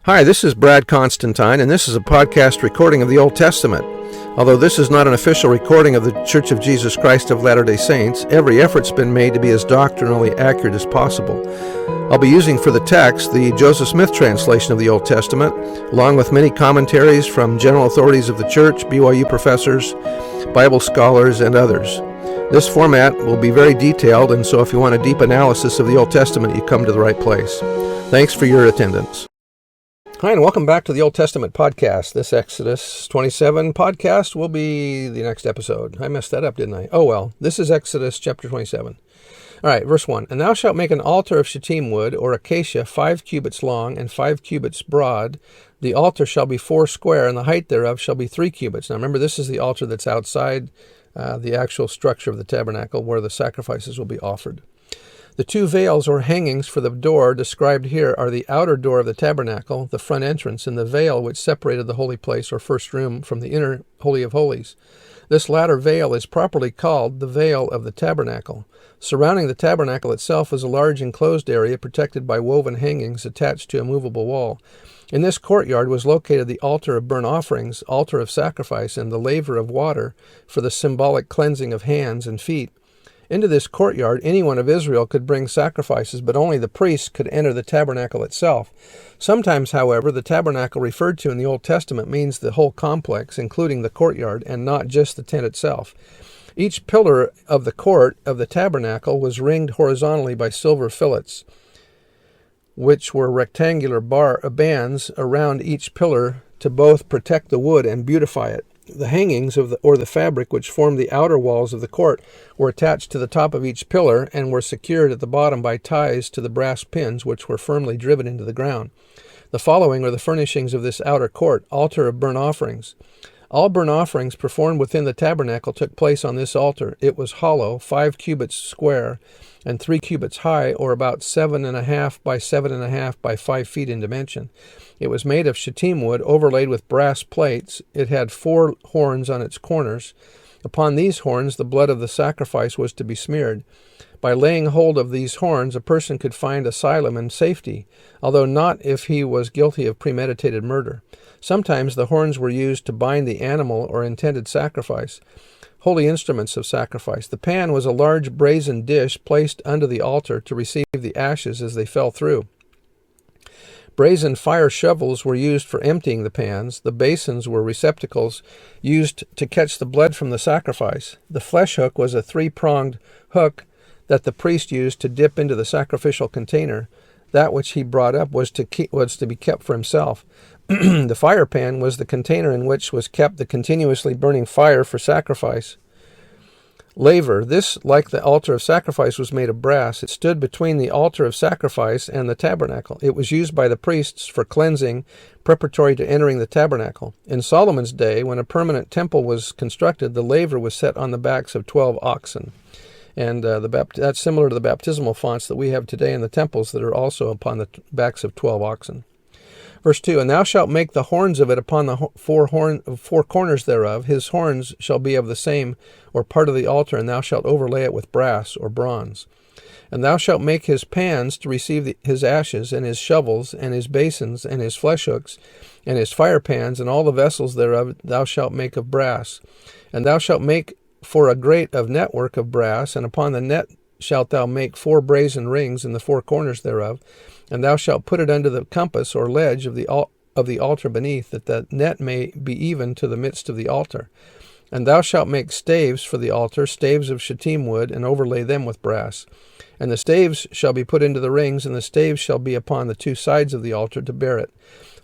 Hi, this is Brad Constantine, and this is a podcast recording of the Old Testament. Although this is not an official recording of the Church of Jesus Christ of Latter-day Saints, every effort's been made to be as doctrinally accurate as possible. I'll be using for the text the Joseph Smith translation of the Old Testament, along with many commentaries from general authorities of the Church, BYU professors, Bible scholars, and others. This format will be very detailed, and so if you want a deep analysis of the Old Testament, you come to the right place. Thanks for your attendance. Hi, and welcome back to the Old Testament podcast. This Exodus 27 podcast will be the next episode. I messed that up, didn't I? Oh well, this is Exodus chapter 27. All right, verse 1. And thou shalt make an altar of shittim wood, or acacia, 5 cubits long, and 5 cubits broad. The altar shall be 4 square, and the height thereof shall be 3 cubits. Now remember, this is the altar that's outside the actual structure of the tabernacle, where the sacrifices will be offered. The 2 veils or hangings for the door described here are the outer door of the tabernacle, the front entrance, and the veil which separated the holy place or first room from the inner Holy of Holies. This latter veil is properly called the veil of the tabernacle. Surrounding the tabernacle itself is a large enclosed area protected by woven hangings attached to a movable wall. In this courtyard was located the altar of burnt offerings, altar of sacrifice, and the laver of water for the symbolic cleansing of hands and feet. Into this courtyard, anyone of Israel could bring sacrifices, but only the priests could enter the tabernacle itself. Sometimes, however, the tabernacle referred to in the Old Testament means the whole complex, including the courtyard, and not just the tent itself. Each pillar of the court of the tabernacle was ringed horizontally by silver fillets, which were rectangular bands around each pillar to both protect the wood and beautify it. The hangings or the fabric which formed the outer walls of the court were attached to the top of each pillar and were secured at the bottom by ties to the brass pins which were firmly driven into the ground. The following are the furnishings of this outer court: altar of burnt offerings. All burnt offerings performed within the tabernacle took place on this altar. It was hollow, 5 cubits square, and 3 cubits high, or about 7.5 by 7.5 by 5 feet in dimension. It was made of shittim wood overlaid with brass plates. It had 4 horns on its corners. Upon these horns the blood of the sacrifice was to be smeared. By laying hold of these horns, a person could find asylum and safety, although not if he was guilty of premeditated murder. Sometimes the horns were used to bind the animal or intended sacrifice. Holy instruments of sacrifice. The pan was a large brazen dish placed under the altar to receive the ashes as they fell through. Brazen fire shovels were used for emptying the pans. The basins were receptacles used to catch the blood from the sacrifice. The flesh hook was a 3-pronged hook that the priest used to dip into the sacrificial container. That which he brought up was to be kept for himself. The fire pan was the container in which was kept the continuously burning fire for sacrifice. Laver. This, like the altar of sacrifice, was made of brass. It stood between the altar of sacrifice and the tabernacle. It was used by the priests for cleansing, preparatory to entering the tabernacle. In Solomon's day, when a permanent temple was constructed, the laver was set on the backs of 12 oxen. And that's similar to the baptismal fonts that we have today in the temples that are also upon the backs of 12 oxen. Verse 2, And thou shalt make the horns of it upon the 4 corners thereof. His horns shall be of the same or part of the altar, and thou shalt overlay it with brass or bronze. And thou shalt make his pans to receive his ashes, and his shovels, and his basins, and his flesh hooks, and his fire pans, and all the vessels thereof thou shalt make of brass. And thou shalt make for a grate of network of brass, and upon the net shalt thou make 4 brazen rings in the 4 corners thereof. And thou shalt put it under the compass or ledge of the altar beneath, that the net may be even to the midst of the altar. And thou shalt make staves for the altar, staves of shittim wood, and overlay them with brass. And the staves shall be put into the rings, and the staves shall be upon the 2 sides of the altar to bear it.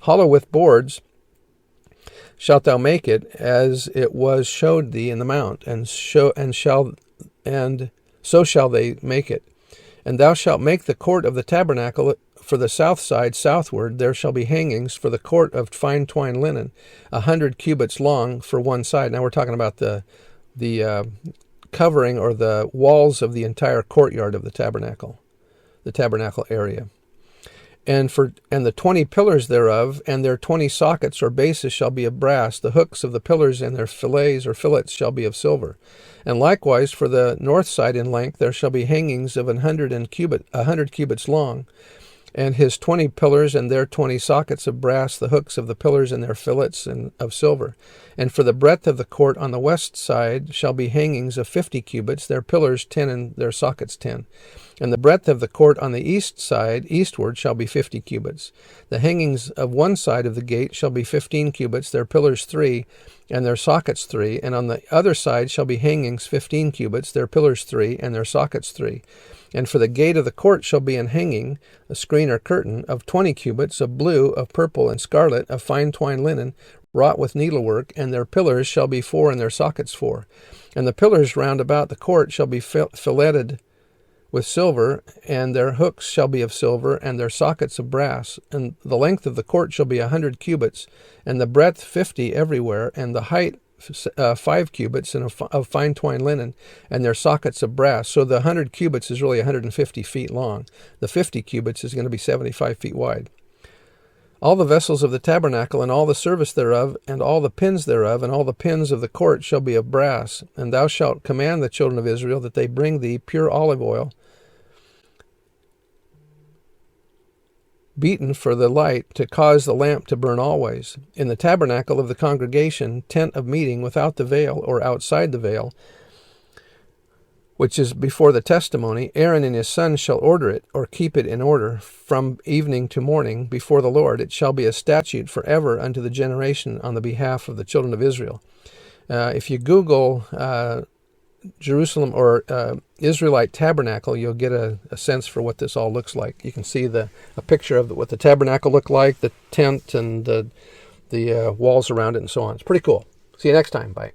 Hollow with boards shalt thou make it, as it was showed thee in the mount, and so shall they make it. And thou shalt make the court of the tabernacle for the south side southward. There shall be hangings for the court of fine twined linen, 100 cubits long for one side. Now we're talking about the covering or the walls of the entire courtyard of the tabernacle area. And the 20 pillars thereof, and their 20 sockets or bases shall be of brass. The hooks of the pillars and their fillets or fillets shall be of silver. And likewise for the north side in length there shall be hangings of 100 cubits long. and his 20 pillars and their 20 sockets of brass, the hooks of the pillars and their fillets of silver. And for the breadth of the court on the west side shall be hangings of 50 cubits, their pillars 10 and their sockets 10. And the breadth of the court on the east side eastward shall be 50 cubits. The hangings of one side of the gate shall be 15 cubits, their pillars 3 and their sockets 3. And on the other side shall be hangings 15 cubits, their pillars 3 and their sockets 3. And for the gate of the court shall be an hanging, a screen or curtain, of 20 cubits, of blue, of purple, and scarlet, of fine twined linen, wrought with needlework, and their pillars shall be 4 and their sockets 4. And the pillars round about the court shall be filleted with silver, and their hooks shall be of silver, and their sockets of brass. And the length of the court shall be 100 cubits, and the breadth 50 everywhere, and the height 5 cubits of fine twined linen, and their sockets of brass. So the 100 cubits is really 150 feet long. The 50 cubits is going to be 75 feet wide. All the vessels of the tabernacle, and all the service thereof, and all the pins thereof, and all the pins of the court shall be of brass. And thou shalt command the children of Israel that they bring thee pure olive oil, beaten for the light, to cause the lamp to burn always. In the tabernacle of the congregation, tent of meeting, without the veil, or outside the veil, which is before the testimony, Aaron and his sons shall order it, or keep it in order, from evening to morning, before the Lord. It shall be a statute forever unto the generation on the behalf of the children of Israel. If you Google Jerusalem or Israelite tabernacle, you'll get a sense for what this all looks like. You can see a picture of what the tabernacle looked like, the tent, and the walls around it, and so on. It's pretty cool. See you next time. Bye.